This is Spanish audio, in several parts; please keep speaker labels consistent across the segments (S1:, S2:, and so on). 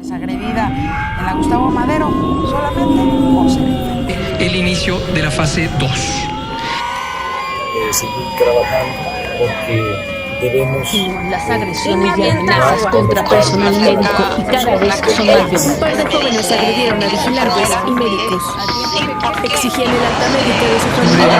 S1: es agredida en la Gustavo Madero solamente por ser enferma.
S2: El inicio de la fase 2.
S3: Seguir trabajando porque debemos
S4: las agresiones y amenazas contra personal médico y cada vez son más violentas.
S5: Un par de jóvenes agredieron a vigilantes y médicos. Exigían el alta médica de su familia.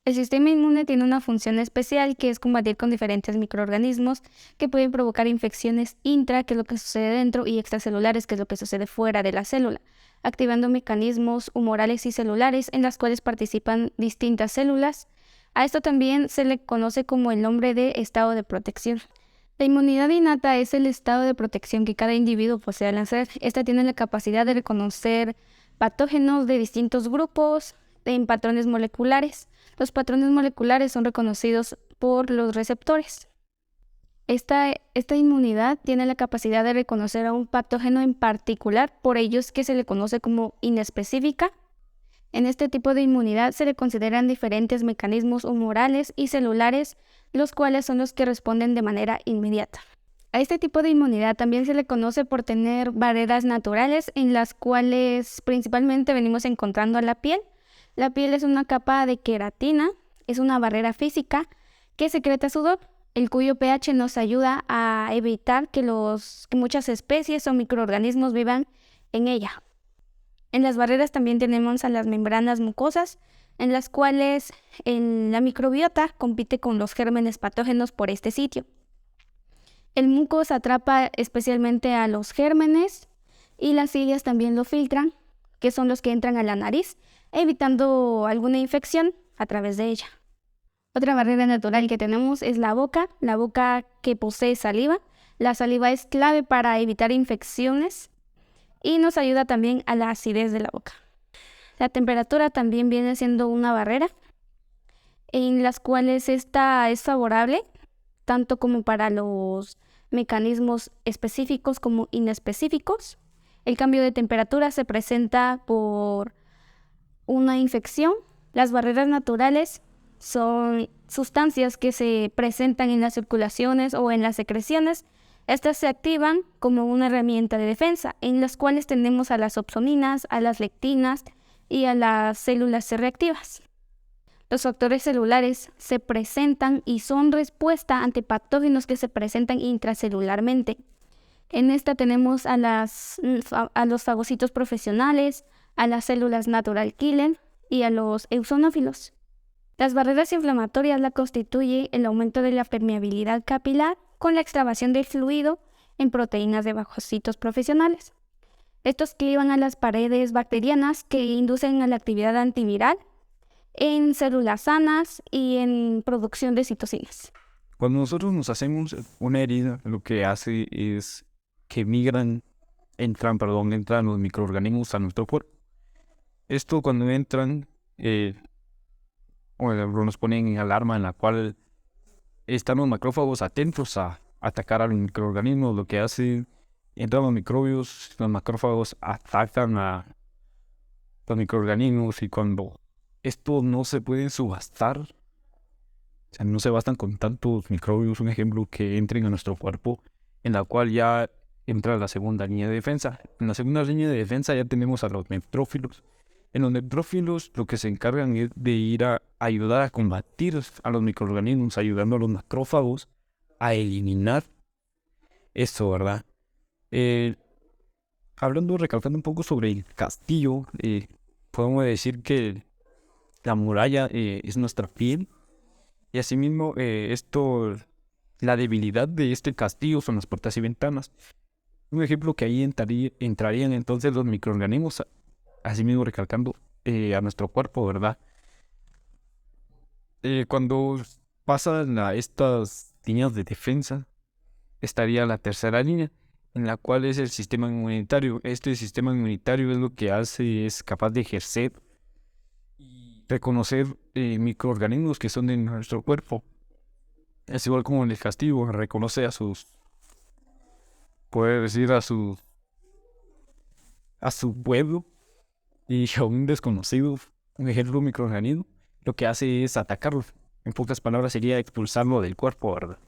S6: El sistema inmune tiene una función especial que es combatir con diferentes microorganismos que pueden provocar infecciones intra, que es lo que sucede dentro, y extracelulares, que es lo que sucede fuera de la célula, activando mecanismos humorales y celulares en las cuales participan distintas células. A esto también se le conoce como el nombre de estado de protección. La inmunidad innata es el estado de protección que cada individuo posee al nacer. Esta tiene la capacidad de reconocer patógenos de distintos grupos en patrones moleculares. Los patrones moleculares son reconocidos por los receptores. Esta inmunidad tiene la capacidad de reconocer a un patógeno en particular, por ello es que se le conoce como inespecífica. En este tipo de inmunidad se le consideran diferentes mecanismos humorales y celulares, los cuales son los que responden de manera inmediata. A este tipo de inmunidad también se le conoce por tener barreras naturales en las cuales principalmente venimos encontrando a la piel. La piel es una capa de queratina, es una barrera física que secreta sudor, el cuyo pH nos ayuda a evitar que muchas especies o microorganismos vivan en ella. En las barreras también tenemos a las membranas mucosas, en las cuales la microbiota compite con los gérmenes patógenos por este sitio. El mucos atrapa especialmente a los gérmenes y las cilias también lo filtran, que son los que entran a la nariz, evitando alguna infección a través de ella. Otra barrera natural que tenemos es la boca que posee saliva. La saliva es clave para evitar infecciones y nos ayuda también a la acidez de la boca. La temperatura también viene siendo una barrera en las cuales esta es favorable tanto como para los mecanismos específicos como inespecíficos. El cambio de temperatura se presenta por una infección. Las barreras naturales son sustancias que se presentan en las circulaciones o en las secreciones. Estas se activan como una herramienta de defensa, en las cuales tenemos a las opsoninas, a las lectinas y a las células C reactivas. Los factores celulares se presentan y son respuesta ante patógenos que se presentan intracelularmente. En esta tenemos a los fagocitos profesionales, a las células natural killer y a los eosinófilos. Las barreras inflamatorias la constituye el aumento de la permeabilidad capilar con la extravasación del fluido en proteínas de fagocitos profesionales. Estos clivan a las paredes bacterianas que inducen a la actividad antiviral en células sanas y en producción de citocinas.
S7: Cuando nosotros nos hacemos una herida, lo que hace es que entran los microorganismos a nuestro cuerpo. Esto cuando entran, nos ponen en alarma en la cual están los macrófagos atentos a atacar a los microorganismos. Lo que hace, entran los microbios, los macrófagos atacan a los microorganismos y cuando estos no se pueden subastar, o sea, no se bastan con tantos microbios, un ejemplo, que entren a nuestro cuerpo, en la cual ya entra la segunda línea de defensa. En la segunda línea de defensa ya tenemos a los neutrófilos. En los neutrófilos lo que se encargan es de ir a ayudar a combatir a los microorganismos, ayudando a los macrófagos a eliminar esto, ¿verdad? Recalcando un poco sobre el castillo, podemos decir que la muralla es nuestra piel y asimismo la debilidad de este castillo son las puertas y ventanas. Un ejemplo que ahí entrarían entonces los microorganismos, asimismo recalcando a nuestro cuerpo, ¿verdad? Cuando pasan a estas líneas de defensa, estaría la tercera línea, en la cual es el sistema inmunitario. Este sistema inmunitario es lo que hace, es capaz de ejercer y reconocer microorganismos que son de nuestro cuerpo. Es igual como en el castigo, reconoce puede decir a su pueblo y a un desconocido, un ejemplo, un microorganismo, lo que hace es atacarlo. En pocas palabras sería expulsarlo del cuerpo, ¿verdad?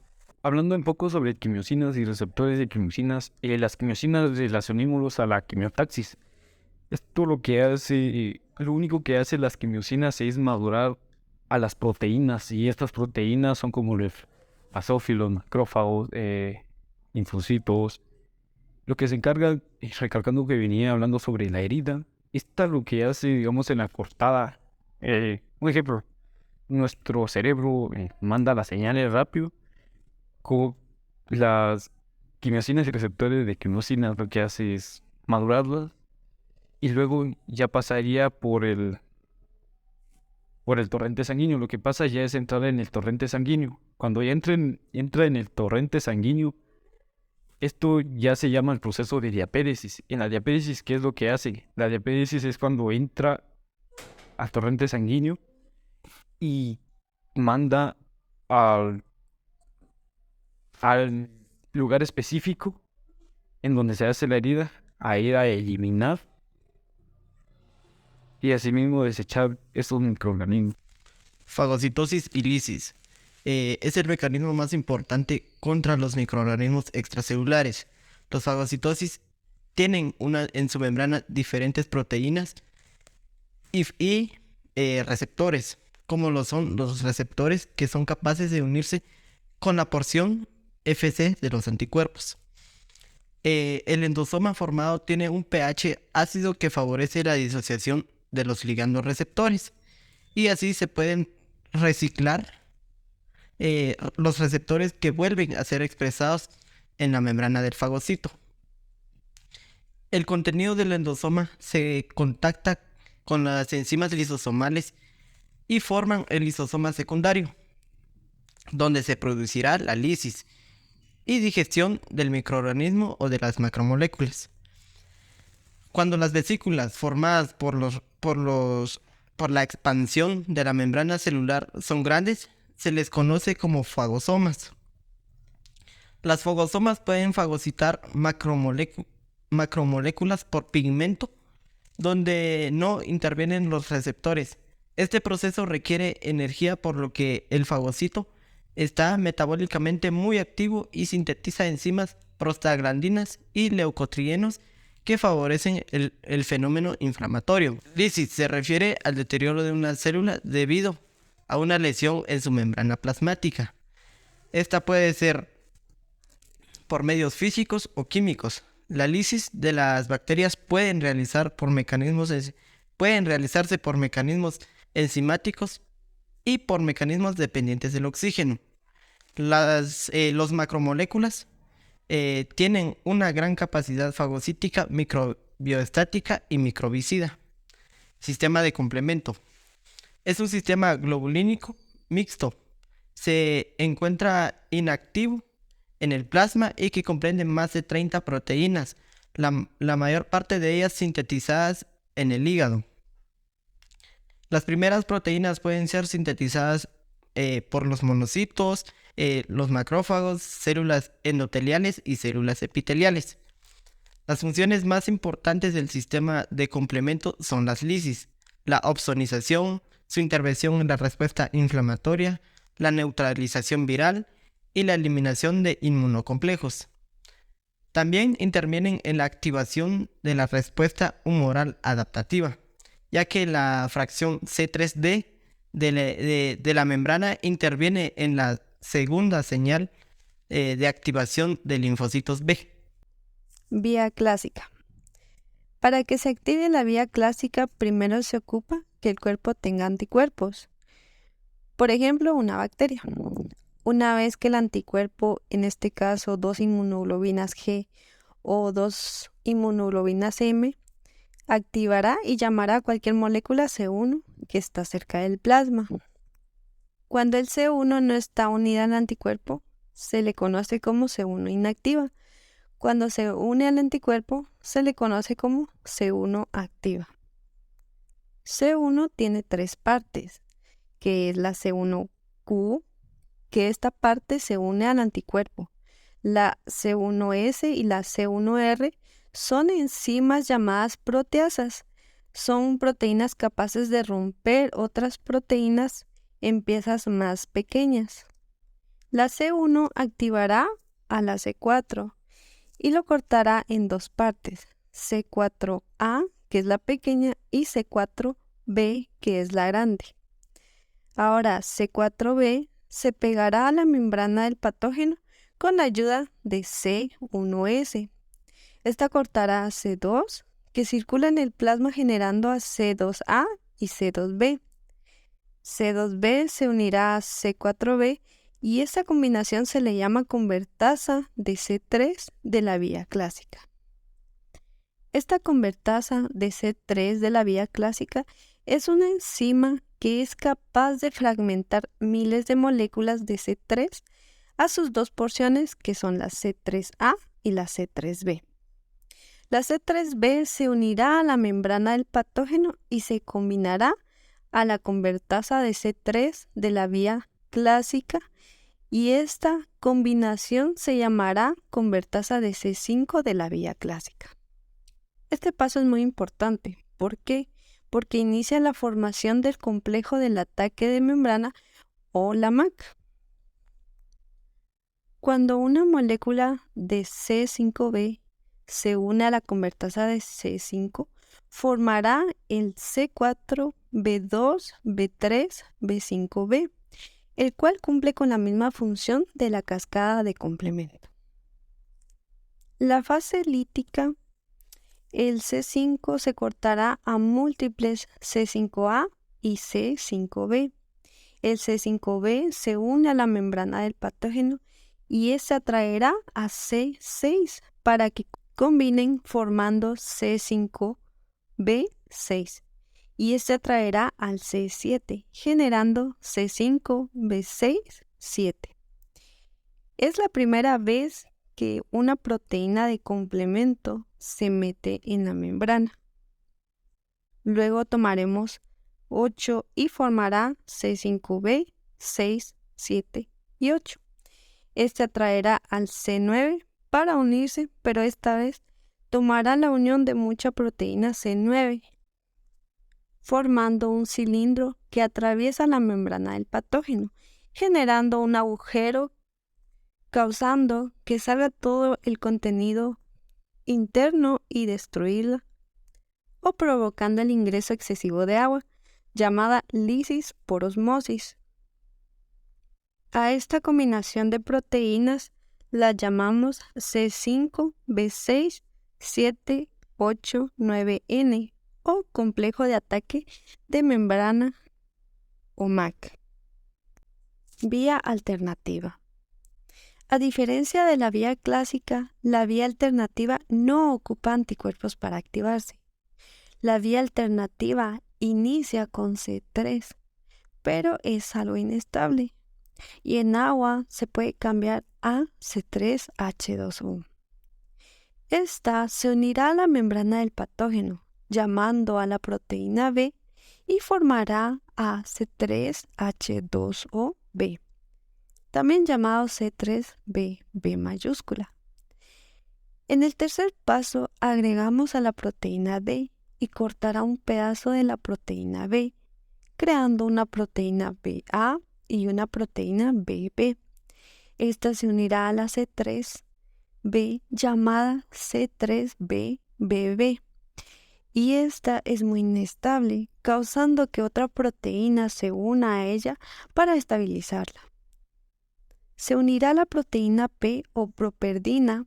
S7: Hablando un poco sobre quimiosinas y receptores de quimiosinas, las quimiosinas relacionémoslos a la quimiotaxis. Esto lo único que hace las quimiosinas es madurar a las proteínas, y estas proteínas son como los basófilos, macrófagos, linfocitos. Lo que se encarga, recalcando que venía hablando sobre la herida, esta lo que hace, digamos, en la cortada. Un ejemplo, nuestro cerebro manda las señales rápido, como las quimiosinas y receptores de quimiosinas lo que hace es madurarlas y luego ya pasaría por el torrente sanguíneo. Lo que pasa ya es entrar en el torrente sanguíneo. Cuando ya entra en el torrente sanguíneo, esto ya se llama el proceso de diapéresis. En la diapéresis, ¿qué es lo que hace? La diapéresis es cuando entra al torrente sanguíneo y manda al lugar específico en donde se hace la herida a ir a eliminar y asimismo desechar estos microorganismos.
S8: Fagocitosis y lisis. Es el mecanismo más importante contra los microorganismos extracelulares. Los fagocitosis tienen en su membrana diferentes proteínas y receptores, como lo son los receptores que son capaces de unirse con la porción Fc de los anticuerpos. El endosoma formado tiene un pH ácido que favorece la disociación de los ligandos receptores, y así se pueden reciclar los receptores que vuelven a ser expresados en la membrana del fagocito. El contenido del endosoma se contacta con las enzimas lisosomales y forman el lisosoma secundario, donde se producirá la lisis y digestión del microorganismo o de las macromoléculas. Cuando las vesículas formadas por la expansión de la membrana celular son grandes, se les conoce como fagosomas. Las fagosomas pueden fagocitar macromoléculas por pigmento, donde no intervienen los receptores. Este proceso requiere energía, por lo que el fagocito está metabólicamente muy activo y sintetiza enzimas, prostaglandinas y leucotrienos que favorecen el fenómeno inflamatorio. Lisis se refiere al deterioro de una célula debido a una lesión en su membrana plasmática. Esta puede ser por medios físicos o químicos. La lisis de las bacterias pueden realizarse por mecanismos enzimáticos y por mecanismos dependientes del oxígeno. Los macromoléculas tienen una gran capacidad fagocítica, microbioestática y microbicida. Sistema de complemento. Es un sistema globulínico mixto. Se encuentra inactivo en el plasma y que comprende más de 30 proteínas, la mayor parte de ellas sintetizadas en el hígado. Las primeras proteínas pueden ser sintetizadas por los monocitos, los macrófagos, células endoteliales y células epiteliales. Las funciones más importantes del sistema de complemento son las lisis, la opsonización, su intervención en la respuesta inflamatoria, la neutralización viral y la eliminación de inmunocomplejos. También intervienen en la activación de la respuesta humoral adaptativa, ya que la fracción C3d de la membrana interviene en la segunda señal de activación de linfocitos B.
S9: Vía clásica. Para que se active la vía clásica, primero se ocupa que el cuerpo tenga anticuerpos. Por ejemplo, una bacteria. Una vez que el anticuerpo, en este caso 2 inmunoglobinas G o 2 inmunoglobinas M, activará y llamará a cualquier molécula C1 que está cerca del plasma. Cuando el C1 no está unida al anticuerpo, se le conoce como C1 inactiva. Cuando se une al anticuerpo, se le conoce como C1 activa. C1 tiene 3 partes, que es la C1Q, que esta parte se une al anticuerpo. La C1S y la C1R son enzimas llamadas proteasas. Son proteínas capaces de romper otras proteínas en piezas más pequeñas. La C1 activará a la C4 y lo cortará en 2 partes, C4A, que es la pequeña, y C4B, que es la grande. Ahora C4B se pegará a la membrana del patógeno con la ayuda de C1S. Esta cortará a C2, que circula en el plasma generando a C2A y C2B. C2B se unirá a C4B y esta combinación se le llama convertasa de C3 de la vía clásica. Esta convertasa de C3 de la vía clásica es una enzima que es capaz de fragmentar miles de moléculas de C3 a sus 2 porciones, que son la C3A y la C3B. La C3B se unirá a la membrana del patógeno y se combinará a la convertasa de C3 de la vía clásica, y esta combinación se llamará convertasa de C5 de la vía clásica. Este paso es muy importante. ¿Por qué? Porque inicia la formación del complejo del ataque de membrana o la MAC. Cuando una molécula de C5B se une a la convertasa de C5, formará el C4, B2, B3, B5B, el cual cumple con la misma función de la cascada de complemento. La fase lítica, el C5 se cortará a múltiples C5A y C5B. El C5B se une a la membrana del patógeno y este atraerá a C6 para que combinen formando C5B6. Y este atraerá al C7, generando C5B6-7. Es la primera vez que una proteína de complemento se mete en la membrana. Luego tomaremos 8 y formará C5B, 6, 7 y 8. Este atraerá al C9 para unirse, pero esta vez tomará la unión de mucha proteína C9, formando un cilindro que atraviesa la membrana del patógeno, generando un agujero, causando que salga todo el contenido interno y destruirla, o provocando el ingreso excesivo de agua, llamada lisis por osmosis. A esta combinación de proteínas la llamamos C5B6, 7, 8, 9N, o complejo de ataque de membrana o MAC. Vía alternativa. A diferencia de la vía clásica, la vía alternativa no ocupa anticuerpos para activarse. La vía alternativa inicia con C3, pero es algo inestable, y en agua se puede cambiar a C3H2O. Esta se unirá a la membrana del patógeno, llamando a la proteína B, y formará a C3H2OB, también llamado C3B mayúscula. En el tercer paso agregamos a la proteína D y cortará un pedazo de la proteína B, creando una proteína BA y una proteína BB. Esta se unirá a la C3B llamada C3BBB. Y esta es muy inestable, causando que otra proteína se una a ella para estabilizarla. Se unirá a la proteína P o properdina.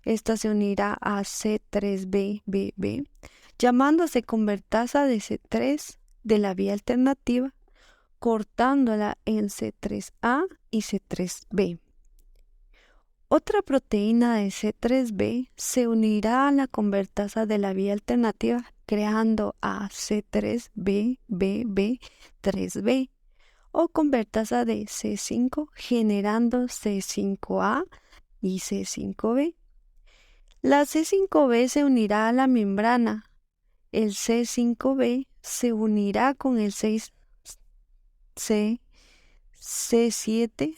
S9: Esta se unirá a C3BBB, llamándose convertasa de C3 de la vía alternativa, cortándola en C3A y C3B. Otra proteína de C3B se unirá a la convertasa de la vía alternativa, creando a C3BBB3B, o convertasa de C5 generando C5A y C5B. La C5B se unirá a la membrana. El C5B se unirá con el 6C, C7,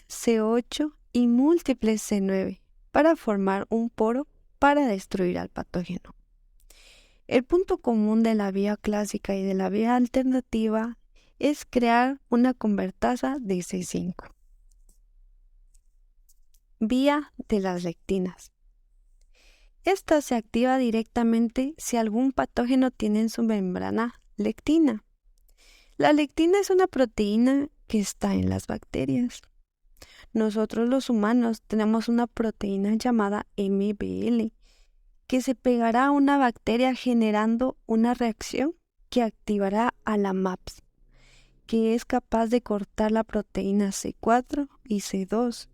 S9: C8 y múltiples C9 para formar un poro para destruir al patógeno. El punto común de la vía clásica y de la vía alternativa es crear una convertasa de C5. Vía de las lectinas. Esta se activa directamente si algún patógeno tiene en su membrana lectina. La lectina es una proteína que está en las bacterias. Nosotros los humanos tenemos una proteína llamada MBL que se pegará a una bacteria generando una reacción que activará a la MAPS, que es capaz de cortar la proteína C4 y C2,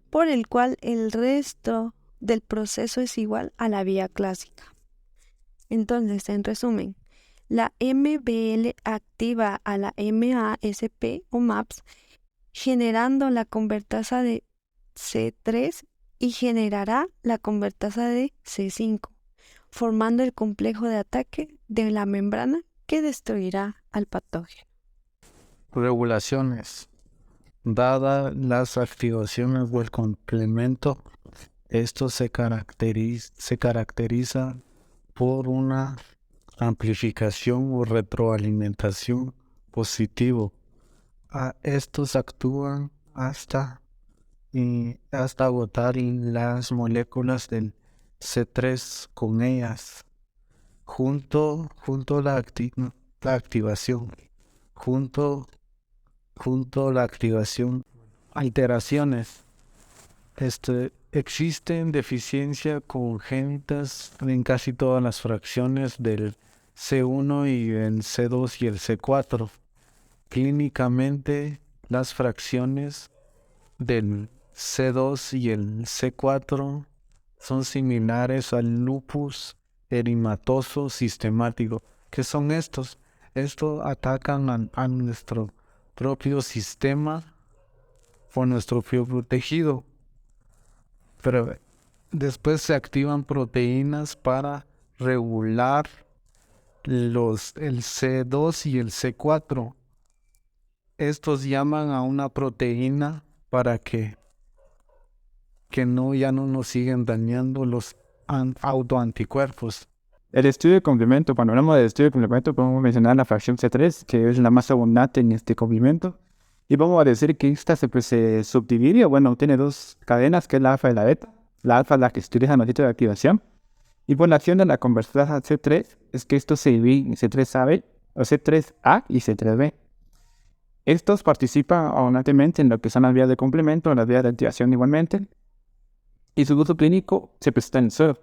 S9: por el cual el resto del proceso es igual a la vía clásica. Entonces, en resumen, la MBL activa a la MASP o MAPS generando la convertasa de C3 y generará la convertasa de C5, formando el complejo de ataque de la membrana que destruirá al patógeno.
S10: Regulaciones. Dadas las activaciones del complemento, esto se caracteriza por una amplificación o retroalimentación positivo. Estos actúan hasta agotar las moléculas del C3 con ellas, junto la activación. Alteraciones. Existen deficiencias congénitas en casi todas las fracciones del C1 y el C2 y el C4. Clínicamente, las fracciones del C2 y el C4 son similares al lupus eritematoso sistemático. ¿Qué son estos? Estos atacan a nuestro propio sistema o nuestro propio tejido. Pero después se activan proteínas para regular el C2 y el C4. Estos llaman a una proteína para que ya no nos siguen dañando los autoanticuerpos.
S7: El estudio de complemento, cuando hablamos del estudio de complemento, podemos mencionar la fracción C3, que es la más abundante en este complemento. Y vamos a decir que esta se subdivide, tiene dos cadenas, que es la alfa y la beta. La alfa es la que utiliza el sitio de activación. Y por la acción de la convertasa C3, es que esto se divide en C3A o C3A y C3B. Estos participan abundantemente en lo que son las vías de complemento, las vías de activación igualmente. Y su uso clínico se presenta en el suelo.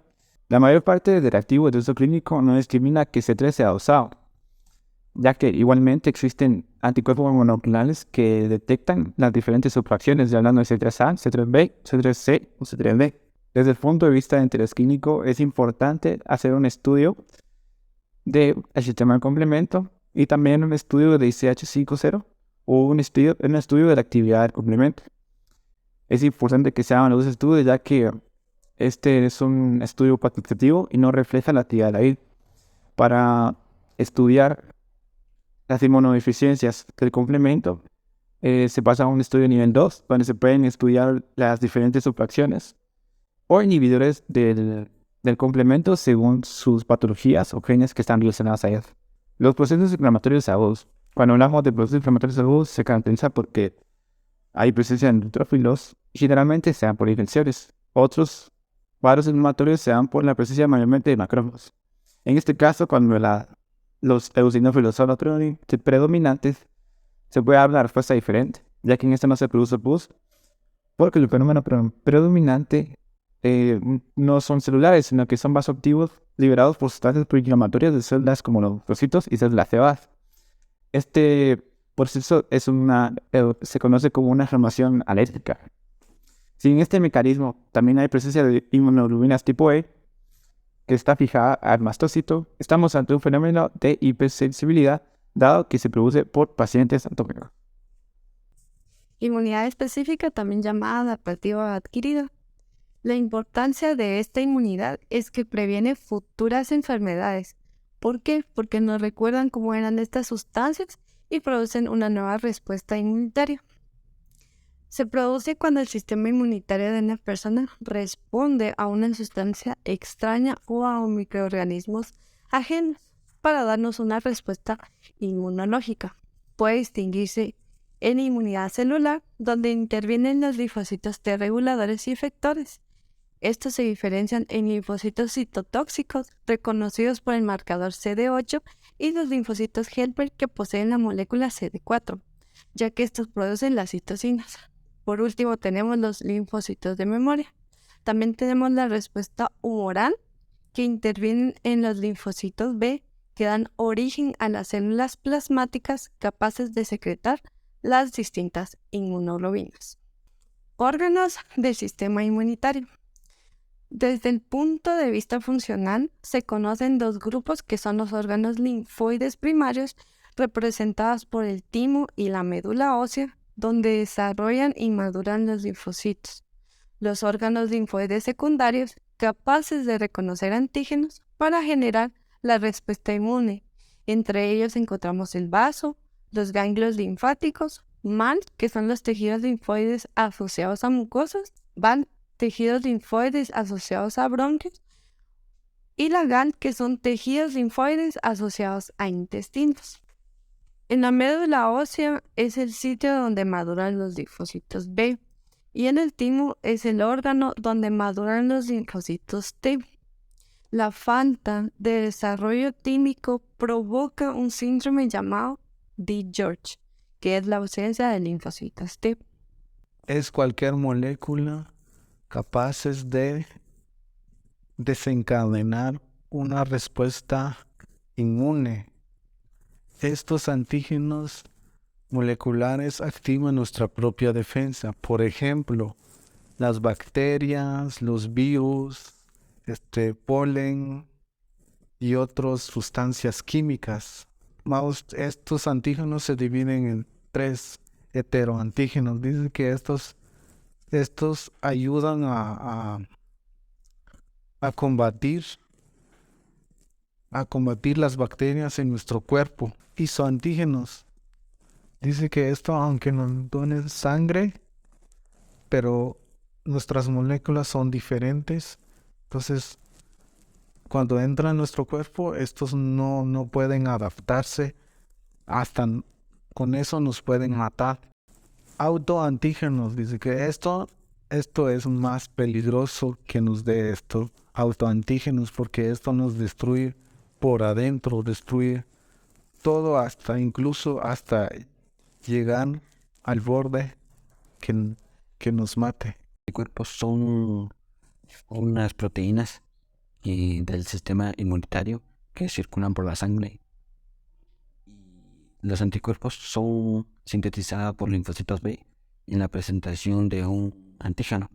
S7: La mayor parte del reactivo de uso clínico no discrimina que C3 sea usado, ya que igualmente existen anticuerpos monoclonales que detectan las diferentes subfracciones, hablando de C3A, C3B, C3C o C3D. Desde el punto de vista de interés clínico, es importante hacer un estudio del sistema de complemento y también un estudio de ICH50 o un estudio de la actividad del complemento. Es importante que se hagan los dos estudios, ya que este es un estudio cuantitativo y no refleja la actividad de la vid. Para estudiar las inmunodeficiencias del complemento, se pasa a un estudio de nivel 2, donde se pueden estudiar las diferentes subfracciones o inhibidores del complemento según sus patologías o genes que están relacionadas a ellas. Los procesos inflamatorios agudos. Cuando hablamos de procesos inflamatorios agudos, se caracteriza porque hay presencia de neutrófilos y generalmente se dan por infecciones. Otros cuadros inflamatorios se dan por la presencia mayormente de macrófagos. En este caso, cuando los eosinófilos son los predominantes, se puede dar una respuesta diferente, ya que en este no se produce pus, porque el fenómeno predominante no son celulares, sino que son vasoactivos liberados por sustancias proinflamatorias de células como los leucocitos y células cebadas. Este proceso se conoce como una inflamación alérgica. Sin este mecanismo, también hay presencia de inmunoglobulinas tipo E, que está fijada al mastocito. Estamos ante un fenómeno de hipersensibilidad, dado que se produce por pacientes atómicos.
S9: Inmunidad específica, también llamada adaptativa adquirida. La importancia de esta inmunidad es que previene futuras enfermedades. ¿Por qué? Porque nos recuerdan cómo eran estas sustancias y producen una nueva respuesta inmunitaria. Se produce cuando el sistema inmunitario de una persona responde a una sustancia extraña o a microorganismos ajenos para darnos una respuesta inmunológica. Puede distinguirse en inmunidad celular, donde intervienen los linfocitos T reguladores y efectores. Estos se diferencian en linfocitos citotóxicos, reconocidos por el marcador CD8, y los linfocitos Helper, que poseen la molécula CD4, ya que estos producen las citocinas. Por último, tenemos los linfocitos de memoria. También tenemos la respuesta humoral, que intervienen en los linfocitos B, que dan origen a las células plasmáticas capaces de secretar las distintas inmunoglobinas. Órganos del sistema inmunitario. Desde el punto de vista funcional, se conocen dos grupos que son los órganos linfoides primarios, representados por el timo y la médula ósea, donde desarrollan y maduran los linfocitos. Los órganos linfoides secundarios, capaces de reconocer antígenos para generar la respuesta inmune. Entre ellos encontramos el vaso, los ganglios linfáticos, MAN, que son los tejidos linfoides asociados a mucosas, VAN, tejidos linfoides asociados a bronquios, y la GAN, que son tejidos linfoides asociados a intestinos. En la médula ósea es el sitio donde maduran los linfocitos B, y en el timo es el órgano donde maduran los linfocitos T. La falta de desarrollo tímico provoca un síndrome llamado DiGeorge, que es la ausencia de linfocitos T.
S10: Es cualquier molécula capaces de desencadenar una respuesta inmune. Estos antígenos moleculares activan nuestra propia defensa. Por ejemplo, las bacterias, los virus, polen y otras sustancias químicas. Estos antígenos se dividen en 3 heteroantígenos. Dicen que estos ayudan a combatir las bacterias en nuestro cuerpo. Isoantígenos. Dice que esto, aunque nos donen sangre, pero nuestras moléculas son diferentes. Entonces, cuando entran en nuestro cuerpo, estos no pueden adaptarse. Hasta con eso nos pueden matar. Autoantígenos. Dice que esto es más peligroso que nos dé esto. Autoantígenos, porque esto nos destruye por adentro, destruye todo, incluso hasta llegar al borde que nos mate.
S11: Anticuerpos son unas proteínas del sistema inmunitario que circulan por la sangre. Los anticuerpos son sintetizados por linfocitos B en la presentación de un antígeno.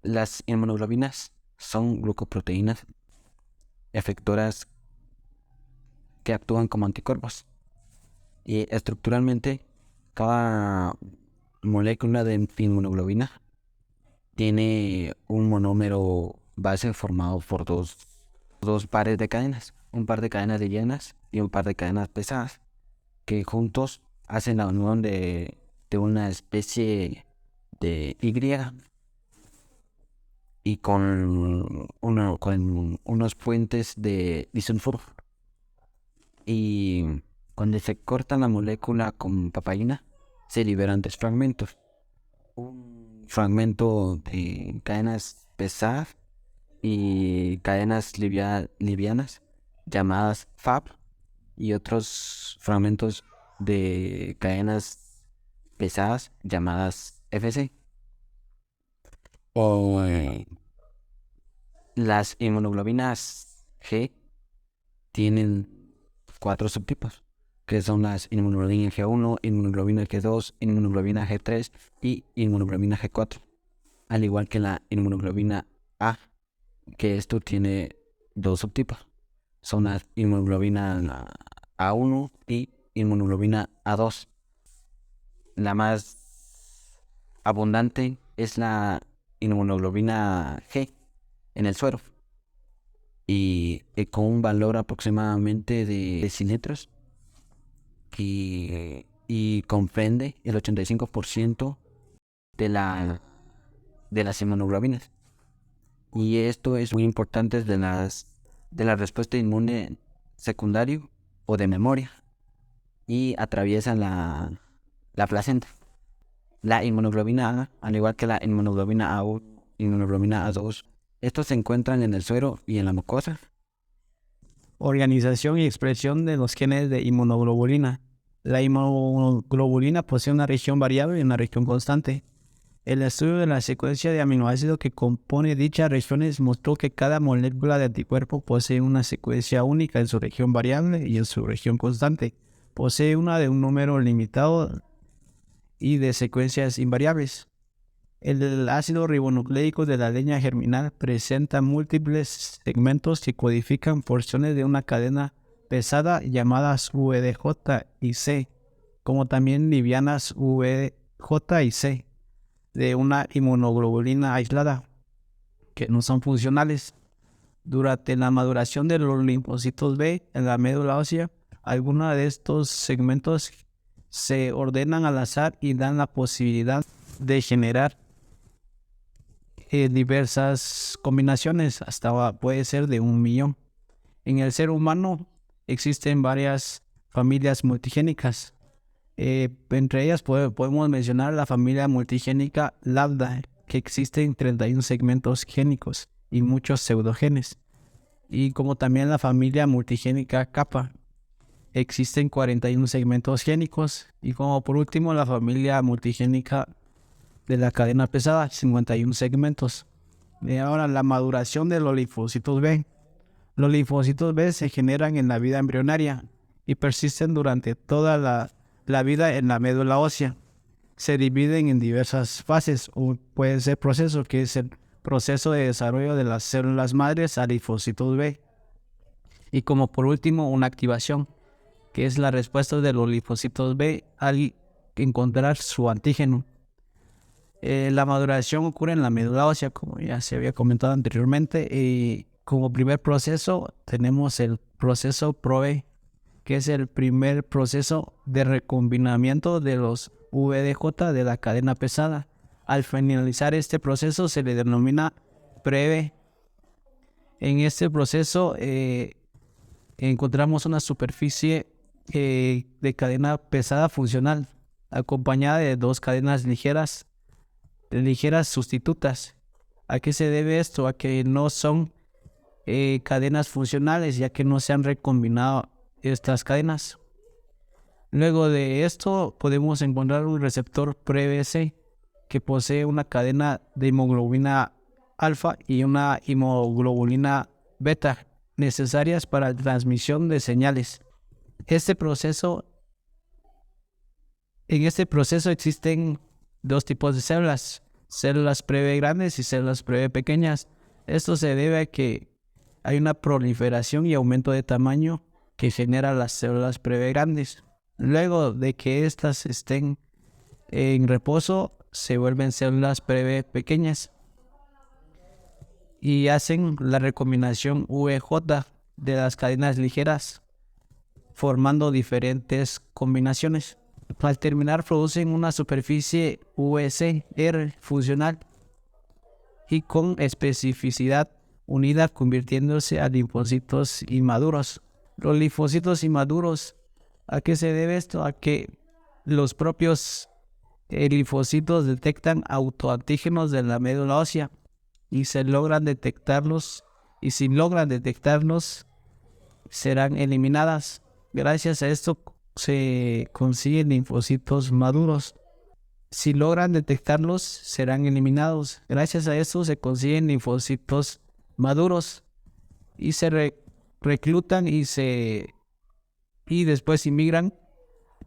S11: Las inmunoglobinas son glucoproteínas efectoras que actúan como anticuerpos. Y estructuralmente, cada molécula de inmunoglobina tiene un monómero base formado por dos pares de cadenas, un par de cadenas livianas y un par de cadenas pesadas, que juntos hacen la unión de una especie de Y con unos puentes de disulfuro. Y cuando se corta la molécula con papaína, se liberan 3 fragmentos. Un fragmento de cadenas pesadas y cadenas livianas llamadas Fab, y otros fragmentos de cadenas pesadas llamadas FC. Las inmunoglobinas G tienen 4 subtipos, que son las inmunoglobina G1, inmunoglobina G2, inmunoglobina G3 y inmunoglobina G4, al igual que la inmunoglobina A, que esto tiene 2 subtipos, son las inmunoglobina A1 y inmunoglobina A2. la más abundante es la inmunoglobina G en el suero y con un valor aproximadamente de decilitros y comprende el 85% de las inmunoglobinas. Y esto es muy importante de la respuesta inmune secundario o de memoria y atraviesa la placenta. La inmunoglobina A, al igual que la inmunoglobina A1, inmunoglobina A2, estos se encuentran en el suero y en la mucosa.
S12: Organización y expresión de los genes de inmunoglobulina. La inmunoglobulina posee una región variable y una región constante. El estudio de la secuencia de aminoácidos que compone dichas regiones mostró que cada molécula de anticuerpo posee una secuencia única en su región variable y en su región constante. Posee una de un número limitado y de secuencias invariables. El ácido ribonucleico de la leña germinal presenta múltiples segmentos que codifican porciones de una cadena pesada llamadas VDJ y C, como también livianas VJ y C, de una inmunoglobulina aislada, que no son funcionales. Durante la maduración de los linfocitos B en la médula ósea, algunos de estos segmentos se ordenan al azar y dan la posibilidad de generar diversas combinaciones, hasta puede ser de 1.000.000. En el ser humano existen varias familias multigénicas. Entre ellas podemos mencionar la familia multigénica Lambda, que existen 31 segmentos génicos y muchos pseudogenes. Y como también la familia multigénica Kappa, existen 41 segmentos génicos. Y como por último la familia multigénica de la cadena pesada, 51 segmentos. Y ahora la maduración de los linfocitos B. Los linfocitos B se generan en la vida embrionaria y persisten durante toda la vida en la médula ósea. Se dividen en diversas fases o puede ser proceso, que es el proceso de desarrollo de las células madres a linfocitos B. Y como por último una activación, que es la respuesta de los linfocitos B al encontrar su antígeno. La maduración ocurre en la médula ósea, como ya se había comentado anteriormente, y como primer proceso tenemos el proceso PROB, que es el primer proceso de recombinamiento de los VDJ de la cadena pesada. Al finalizar este proceso se le denomina PREB. En este proceso encontramos una superficie de cadena pesada funcional, acompañada de dos cadenas ligeras sustitutas. ¿A qué se debe esto? A que no son cadenas funcionales, ya que no se han recombinado estas cadenas. Luego de esto podemos encontrar un receptor PREBC que posee una cadena de hemoglobina alfa y una hemoglobina beta necesarias para la transmisión de señales. En este proceso existen dos tipos de células PREB grandes y células PREB pequeñas. Esto se debe a que hay una proliferación y aumento de tamaño que genera las células PREB grandes. Luego de que éstas estén en reposo, se vuelven células PREB pequeñas y hacen la recombinación VJ de las cadenas ligeras, formando diferentes combinaciones. Al terminar producen una superficie VCR funcional y con especificidad unida, convirtiéndose a linfocitos inmaduros. Los linfocitos inmaduros, ¿a qué se debe esto? A que los propios linfocitos detectan autoantígenos de la médula ósea y se logran detectarlos, y si logran detectarlos serán eliminadas. Gracias a esto se consiguen linfocitos maduros. Si logran detectarlos serán eliminados. Gracias a esto se consiguen linfocitos maduros y se reclutan y después inmigran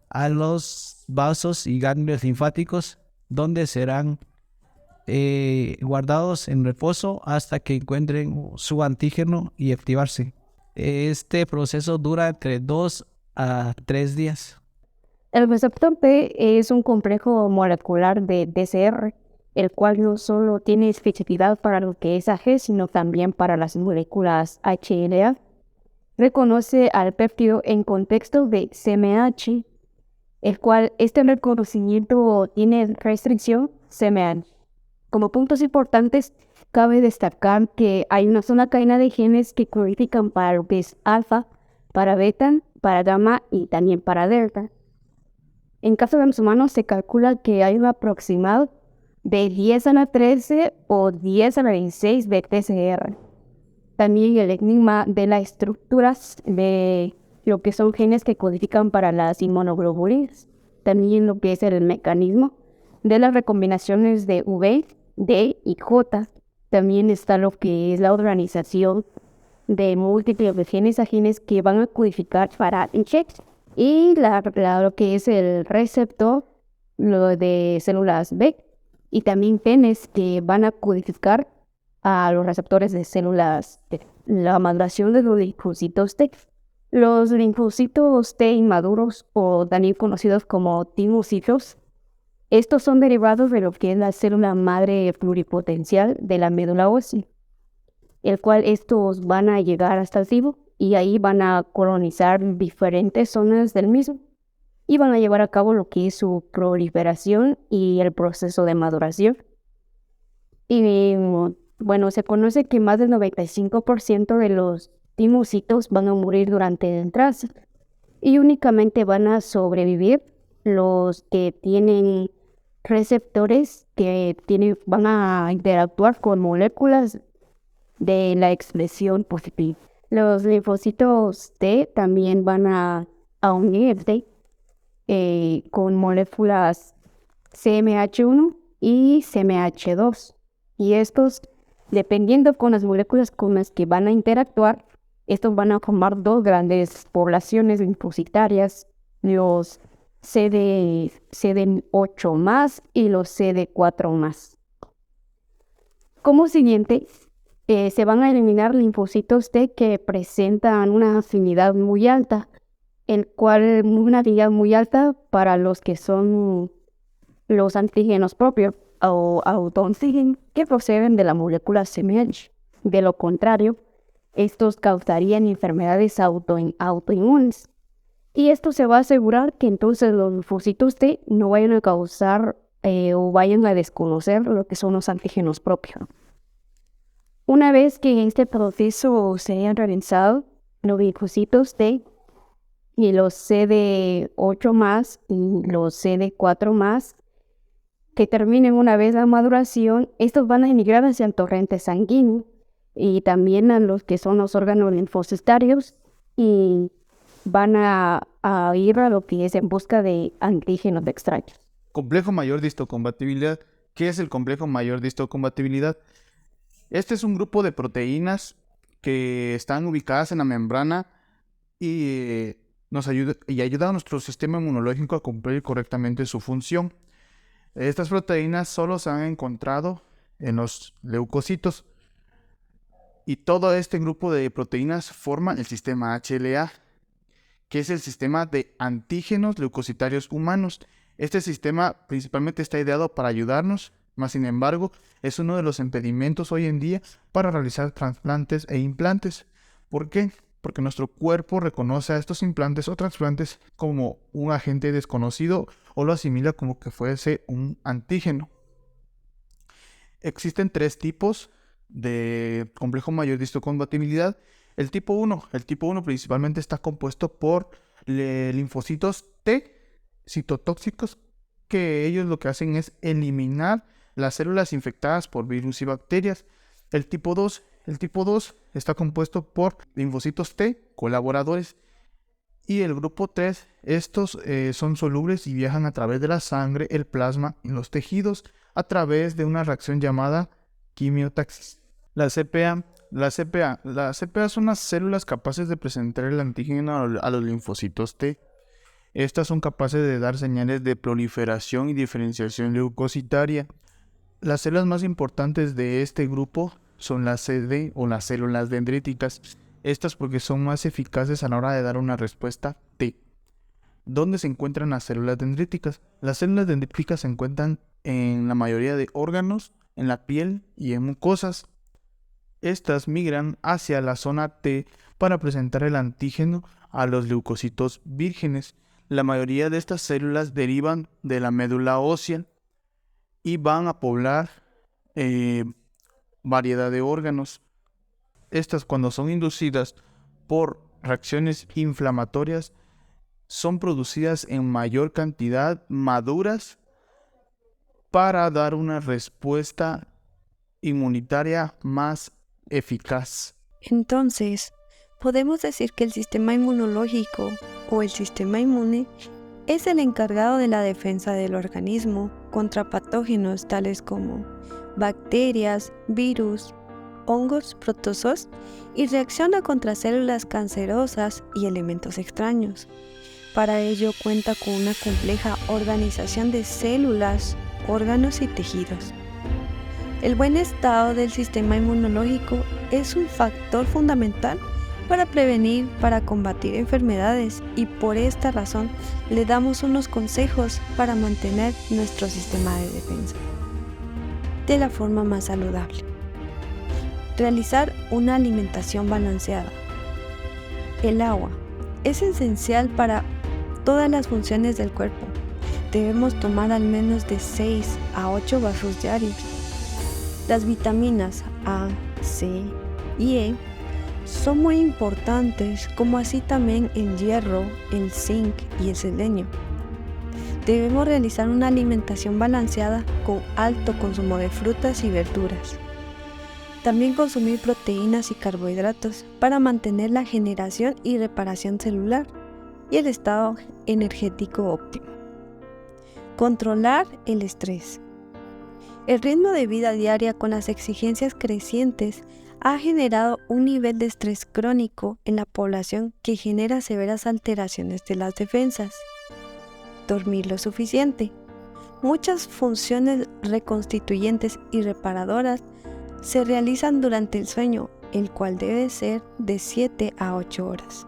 S12: a los vasos y ganglios linfáticos, donde serán guardados en reposo hasta que encuentren su antígeno y activarse. Este proceso dura entre 2 a 3 días.
S13: El receptor T es un complejo molecular de DCR, el cual no solo tiene especificidad para lo que es AG, sino también para las moléculas HLA. Reconoce al péptido en contexto de CMH, el cual este reconocimiento tiene restricción CMH. Como puntos importantes, cabe destacar que hay una sola cadena de genes que codifican para lo que es alfa, para beta, para gamma y también para delta. En caso de los humanos se calcula que hay un aproximado de 10 a la 13 o 10 a la 16 de TCR. También el enigma de las estructuras de lo que son genes que codifican para las inmunoglobulinas. También lo que es el mecanismo de las recombinaciones de V, D y J. También está lo que es la organización de múltiples genes a genes que van a codificar para incheck. Y lo que es el receptor, lo de células B, y también genes que van a codificar a los receptores de células T. La maduración de los linfocitos T. Los linfocitos T inmaduros, o también conocidos como timocitos, estos son derivados de lo que es la célula madre pluripotencial de la médula ósea, el cual estos van a llegar hasta el cibo y ahí van a colonizar diferentes zonas del mismo y van a llevar a cabo lo que es su proliferación y el proceso de maduración. Y bueno, se conoce que más del 95% de los timocitos van a morir durante el trance y únicamente van a sobrevivir los que tienen receptores que van a interactuar con moléculas de la expresión positiva. Los linfocitos T también van a unirse con moléculas CMH1 y CMH2. Y estos, dependiendo con las moléculas con las que van a interactuar, estos van a formar dos grandes poblaciones linfocitarias, los CD8+ y los CD4+. Como siguiente, se van a eliminar linfocitos T que presentan una afinidad muy alta, una afinidad muy alta para los que son los antígenos propios o autoantígenos que proceden de la molécula CMH. De lo contrario, estos causarían enfermedades autoinmunes. Y esto se va a asegurar que entonces los linfocitos T no vayan a causar o vayan a desconocer lo que son los antígenos propios. Una vez que este proceso se haya realizado, los linfocitos T y los CD8+ y los CD4+, que terminen una vez la maduración, estos van a emigrar hacia el torrente sanguíneo y también a los que son los órganos linfocitarios y van a ir a lo que es en busca de antígenos extraños.
S14: Complejo mayor de histocompatibilidad. ¿Qué es el complejo mayor de histocompatibilidad? Este es un grupo de proteínas que están ubicadas en la membrana y ayuda a nuestro sistema inmunológico a cumplir correctamente su función. Estas proteínas solo se han encontrado en los leucocitos y todo este grupo de proteínas forma el sistema HLA, que es el sistema de antígenos leucocitarios humanos. Este sistema principalmente está ideado para ayudarnos, mas sin embargo es uno de los impedimentos hoy en día para realizar trasplantes e implantes. ¿Por qué? Porque nuestro cuerpo reconoce a estos implantes o trasplantes como un agente desconocido o lo asimila como que fuese un antígeno. Existen 3 tipos de complejo mayor de histocompatibilidad. El tipo 1 principalmente está compuesto por linfocitos T citotóxicos, que ellos lo que hacen es eliminar las células infectadas por virus y bacterias. El tipo 2 está compuesto por linfocitos T colaboradores. Y el grupo 3, estos son solubles y viajan a través de la sangre, el plasma y los tejidos a través de una reacción llamada quimiotaxis. La CPA son las células capaces de presentar el antígeno a los linfocitos T. Estas son capaces de dar señales de proliferación y diferenciación leucocitaria. Las células más importantes de este grupo son las CD o las células dendríticas. Estas porque son más eficaces a la hora de dar una respuesta T. ¿Dónde se encuentran las células dendríticas? Las células dendríticas se encuentran en la mayoría de órganos, en la piel y en mucosas. Estas migran hacia la zona T para presentar el antígeno a los leucocitos vírgenes. La mayoría de estas células derivan de la médula ósea y van a poblar variedad de órganos. Estas, cuando son inducidas por reacciones inflamatorias, son producidas en mayor cantidad, maduras, para dar una respuesta inmunitaria más eficaz.
S9: Entonces, podemos decir que el sistema inmunológico o el sistema inmune es el encargado de la defensa del organismo contra patógenos tales como bacterias, virus, hongos, protozoos, y reacciona contra células cancerosas y elementos extraños. Para ello cuenta con una compleja organización de células, órganos y tejidos. El buen estado del sistema inmunológico es un factor fundamental para prevenir, para combatir enfermedades, y por esta razón le damos unos consejos para mantener nuestro sistema de defensa de la forma más saludable. Realizar una alimentación balanceada. El agua es esencial para todas las funciones del cuerpo. Debemos tomar al menos de 6 a 8 vasos diarios. Las vitaminas A, C y E son muy importantes, como así también el hierro, el zinc y el selenio. Debemos realizar una alimentación balanceada con alto consumo de frutas y verduras. También consumir proteínas y carbohidratos para mantener la generación y reparación celular y el estado energético óptimo. Controlar el estrés. El ritmo de vida diaria con las exigencias crecientes ha generado un nivel de estrés crónico en la población que genera severas alteraciones de las defensas. Dormir lo suficiente. Muchas funciones reconstituyentes y reparadoras se realizan durante el sueño, el cual debe ser de 7 a 8 horas.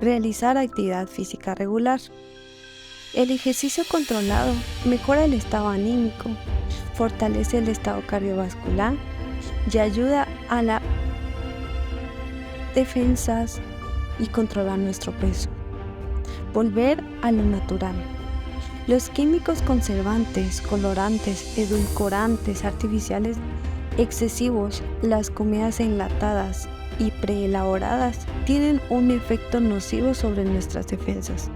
S9: Realizar actividad física regular. El ejercicio controlado mejora el estado anímico, fortalece el estado cardiovascular y ayuda a las defensas y controlar nuestro peso. Volver a lo natural. Los químicos conservantes, colorantes, edulcorantes artificiales excesivos, las comidas enlatadas y preelaboradas tienen un efecto nocivo sobre nuestras defensas.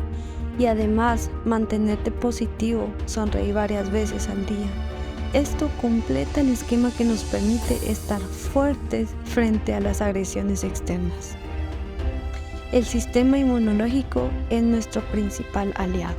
S9: Y además, mantenerte positivo, sonreír varias veces al día. Esto completa el esquema que nos permite estar fuertes frente a las agresiones externas. El sistema inmunológico es nuestro principal aliado.